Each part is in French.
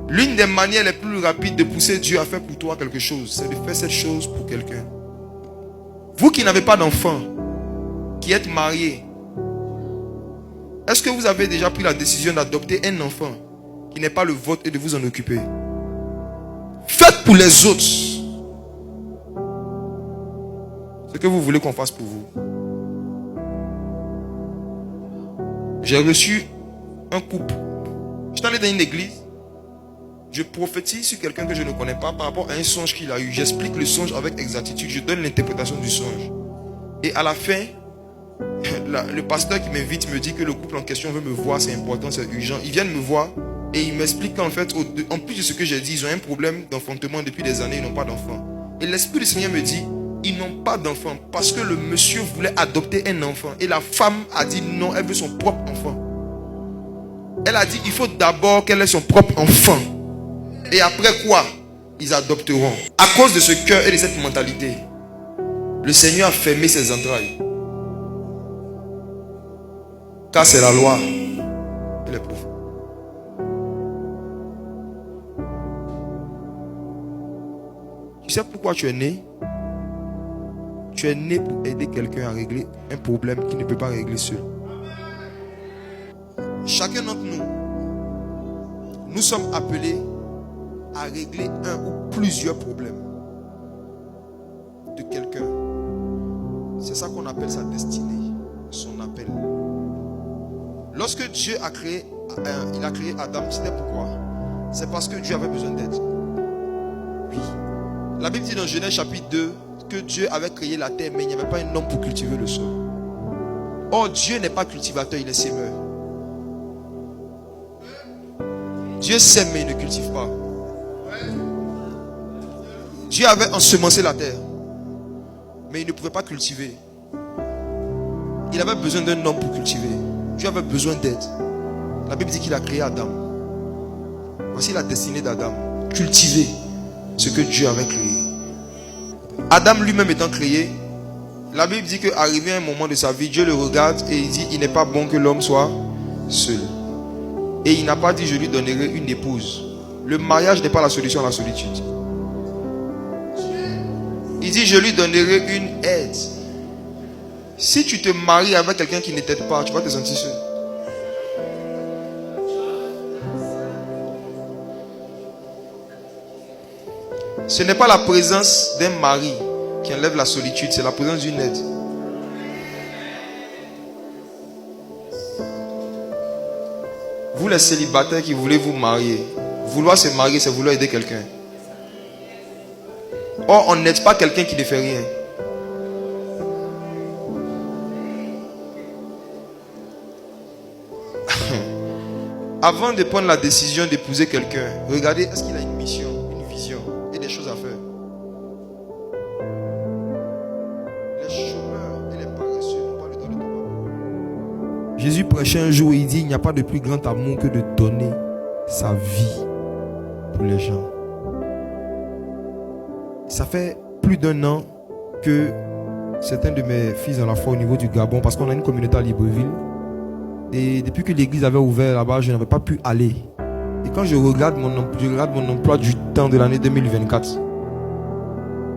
L'une des manières les plus rapides de pousser Dieu à faire pour toi quelque chose, c'est de faire cette chose pour quelqu'un. Vous qui n'avez pas d'enfant, qui êtes marié, est-ce que vous avez déjà pris la décision d'adopter un enfant qui n'est pas le vôtre et de vous en occuper? Faites pour les autres ce que vous voulez qu'on fasse pour vous. J'ai reçu un couple. Je suis allé dans une église. Je prophétise sur quelqu'un que je ne connais pas par rapport à un songe qu'il a eu. J'explique le songe avec exactitude. Je donne l'interprétation du songe. Et à la fin, le pasteur qui m'invite me dit que le couple en question veut me voir. C'est important, c'est urgent. Ils viennent me voir et ils m'expliquent qu'en fait, en plus de ce que j'ai dit, ils ont un problème d'enfantement depuis des années. Ils n'ont pas d'enfant. Et l'Esprit du Seigneur me dit, ils n'ont pas d'enfant parce que le monsieur voulait adopter un enfant. Et la femme a dit non, elle veut son propre enfant. Elle a dit, il faut d'abord qu'elle ait son propre enfant. Et après quoi, ils adopteront. À cause de ce cœur et de cette mentalité, le Seigneur a fermé ses entrailles. Car c'est la loi et les prophètes. Tu sais pourquoi tu es né? Tu es né pour aider quelqu'un à régler un problème qu'il ne peut pas régler seul. Chacun d'entre nous, nous sommes appelés à régler un ou plusieurs problèmes de quelqu'un. C'est ça qu'on appelle sa destinée, son appel. Lorsque Dieu a créé, il a créé Adam, c'était pourquoi? C'est parce que Dieu avait besoin d'aide. Oui. La Bible dit dans Genèse chapitre 2 que Dieu avait créé la terre, mais il n'y avait pas un homme pour cultiver le sol. Or, Dieu n'est pas cultivateur, il est sémeur. Dieu sème, mais il ne cultive pas. Dieu avait ensemencé la terre, mais il ne pouvait pas cultiver. Il avait besoin d'un homme pour cultiver. Dieu avait besoin d'aide. La Bible dit qu'il a créé Adam. Voici la destinée d'Adam. Cultiver ce que Dieu avait créé. Adam lui-même étant créé, la Bible dit qu'arrivé à un moment de sa vie, Dieu le regarde et il dit, il n'est pas bon que l'homme soit seul. Et il n'a pas dit, je lui donnerai une épouse. Le mariage n'est pas la solution à la solitude. Il dit, je lui donnerai une aide. Si tu te maries avec quelqu'un qui ne t'aide pas, tu vas te sentir seul. Ce n'est pas la présence d'un mari qui enlève la solitude, c'est la présence d'une aide. Vous les célibataires qui voulez vous marier, vouloir se marier, c'est vouloir aider quelqu'un. Or, on n'aide pas quelqu'un qui ne fait rien. Avant de prendre la décision d'épouser quelqu'un, regardez, est-ce qu'il a une mission, une vision et des choses à faire. Les chômeurs et les paresseux n'ont pas le temps de tomber. Jésus prêchait un jour et il dit, il n'y a pas de plus grand amour que de donner sa vie pour les gens. Ça fait plus d'un an que certains de mes fils dans la foi au niveau du Gabon, parce qu'on a une communauté à Libreville. Et depuis que l'église avait ouvert là-bas, je n'avais pas pu aller. Et quand je regarde mon emploi du temps de l'année 2024,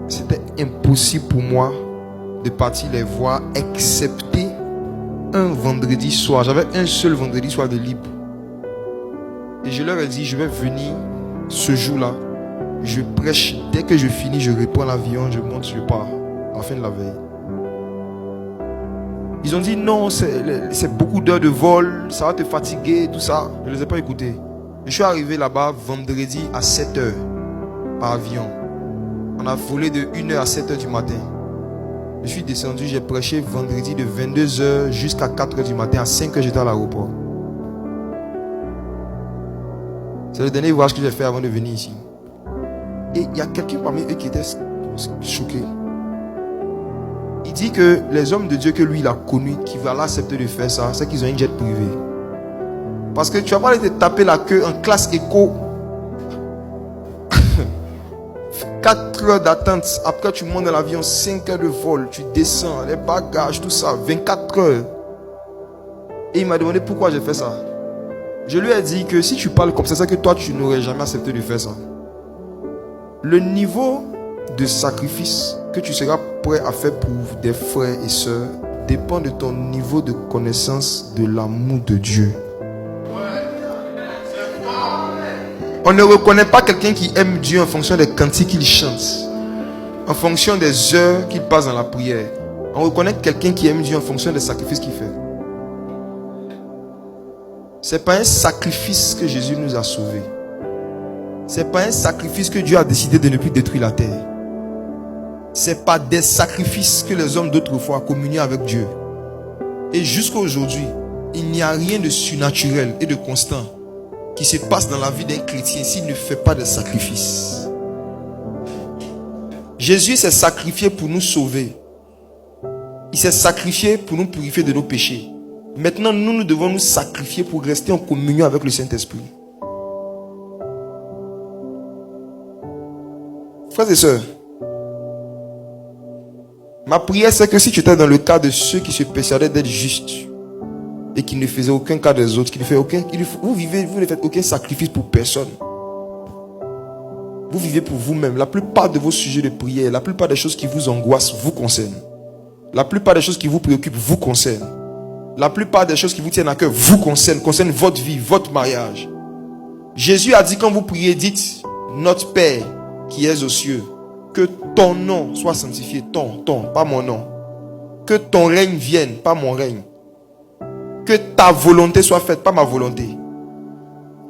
c'était impossible pour moi de partir les voir, excepté un vendredi soir. J'avais un seul vendredi soir de libre. Et je leur ai dit, je vais venir ce jour-là. Je prêche. Dès que je finis, je reprends l'avion, je monte, je pars. À la fin de la veille. Ils ont dit non, c'est beaucoup d'heures de vol, ça va te fatiguer, tout ça. Je ne les ai pas écoutés. Je suis arrivé là-bas vendredi à 7h par avion. On a volé de 1h à 7h du matin. Je suis descendu, j'ai prêché vendredi de 22h jusqu'à 4h du matin. À 5h, j'étais à l'aéroport. C'est le dernier voyage que j'ai fait avant de venir ici. Et il y a quelqu'un parmi eux qui était choqué. Il dit que les hommes de Dieu que lui il a connus, qui va l'accepter de faire ça, c'est qu'ils ont une jet privé. Parce que tu vas pas aller te taper la queue en classe éco. 4 heures d'attente, après tu montes dans l'avion, 5 heures de vol, tu descends, les bagages, tout ça, 24 heures. Et il m'a demandé pourquoi j'ai fait ça. Je lui ai dit que si tu parles comme ça, c'est que toi, tu n'aurais jamais accepté de faire ça. Le niveau de sacrifice que tu seras prêt à faire pour des frères et sœurs dépend de ton niveau de connaissance de l'amour de Dieu. On ne reconnaît pas quelqu'un qui aime Dieu en fonction des cantiques qu'il chante, en fonction des heures qu'il passe dans la prière. On reconnaît quelqu'un qui aime Dieu en fonction des sacrifices qu'il fait. C'est pas un sacrifice que Jésus nous a sauvés. C'est pas un sacrifice que Dieu a décidé de ne plus détruire la terre. C'est pas des sacrifices que les hommes d'autrefois communiaient avec Dieu. Et jusqu'à aujourd'hui, il n'y a rien de surnaturel et de constant qui se passe dans la vie d'un chrétien s'il ne fait pas de sacrifice. Jésus s'est sacrifié pour nous sauver. Il s'est sacrifié pour nous purifier de nos péchés. Maintenant, nous devons nous sacrifier pour rester en communion avec le Saint-Esprit. Frères et sœurs, ma prière c'est que si tu étais dans le cas de ceux qui se persuadaient d'être justes et qui ne faisaient aucun cas des autres, qui ne faisaient aucun, vous ne faites aucun sacrifice pour personne. Vous vivez pour vous-même. La plupart de vos sujets de prière, la plupart des choses qui vous angoissent vous concernent. La plupart des choses qui vous préoccupent vous concernent. La plupart des choses qui vous tiennent à cœur vous concernent votre vie, votre mariage. Jésus a dit quand vous priez, dites notre Père qui es aux cieux, que ton nom soit sanctifié, ton, pas mon nom. Que ton règne vienne, pas mon règne. Que ta volonté soit faite, pas ma volonté.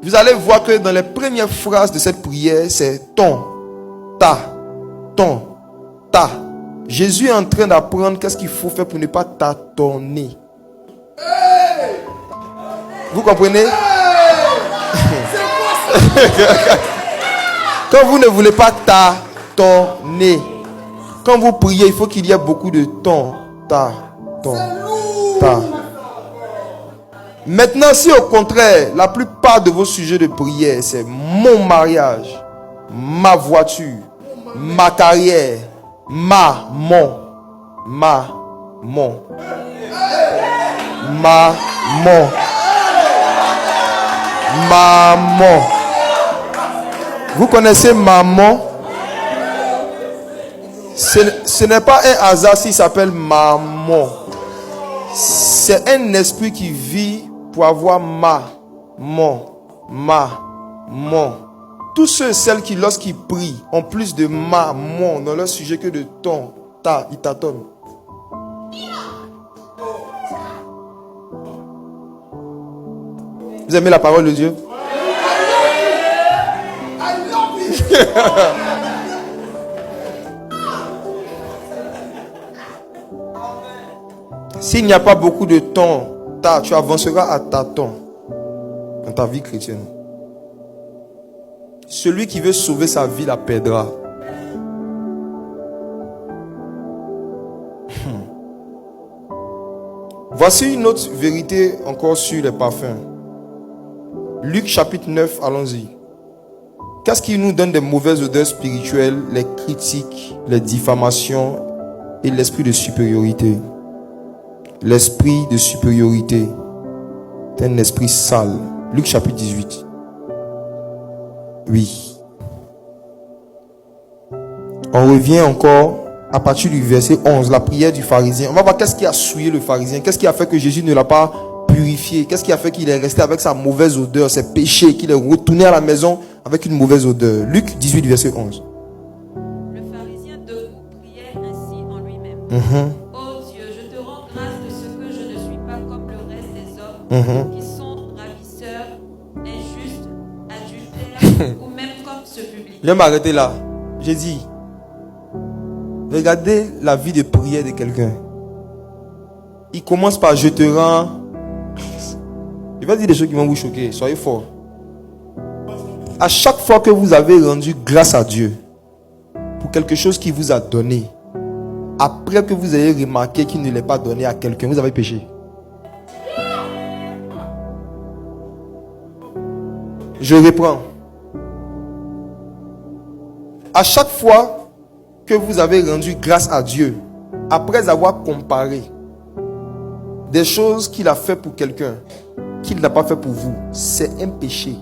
Vous allez voir que dans les premières phrases de cette prière, c'est ton, ta. Jésus est en train d'apprendre qu'est-ce qu'il faut faire pour ne pas tâtonner. Vous comprenez? Quand vous ne voulez pas tâtonner, quand vous priez, il faut qu'il y ait beaucoup de ton, ta. Maintenant, si au contraire, la plupart de vos sujets de prière, c'est mon mariage, ma voiture, ma carrière, maman. Vous connaissez maman? Ce n'est pas un hasard s'il s'appelle maman. C'est un esprit qui vit pour avoir maman. Tous ceux et celles qui, lorsqu'ils prient, ont plus de maman dans leur sujet que de ton, ta, ils tâtonnent. Vous aimez la parole de Dieu? S'il n'y a pas beaucoup de temps, tu avanceras à tâtons dans ta vie chrétienne. Celui qui veut sauver sa vie la perdra. Voici une autre vérité encore sur les parfums. Luc chapitre 9, allons-y. Qu'est-ce qui nous donne des mauvaises odeurs spirituelles? Les critiques, les diffamations et l'esprit de supériorité. L'esprit de supériorité est un esprit sale. Luc chapitre 18. Oui. On revient encore à partir du verset 11, la prière du pharisien. On va voir qu'est-ce qui a souillé le pharisien. Qu'est-ce qui a fait que Jésus ne l'a pas purifié? Qu'est-ce qui a fait qu'il est resté avec sa mauvaise odeur, ses péchés, qu'il est retourné à la maison avec une mauvaise odeur? Luc 18, verset 11. Le pharisien debout priait ainsi en lui-même. Oh Dieu, je te rends grâce de ce que je ne suis pas comme le reste des hommes qui sont ravisseurs, injustes, adultères ou même comme ce public. Je vais m'arrêter là. J'ai dit, regardez la vie de prière de quelqu'un. Il commence par je te rends. Je vais dire des choses qui vont vous choquer. Soyez forts. À chaque fois que vous avez rendu grâce à Dieu pour quelque chose qu'il vous a donné, après que vous ayez remarqué qu'il ne l'a pas donné à quelqu'un, vous avez péché. Je reprends. À chaque fois que vous avez rendu grâce à Dieu, après avoir comparé des choses qu'il a fait pour quelqu'un qu'il n'a pas fait pour vous, c'est un péché.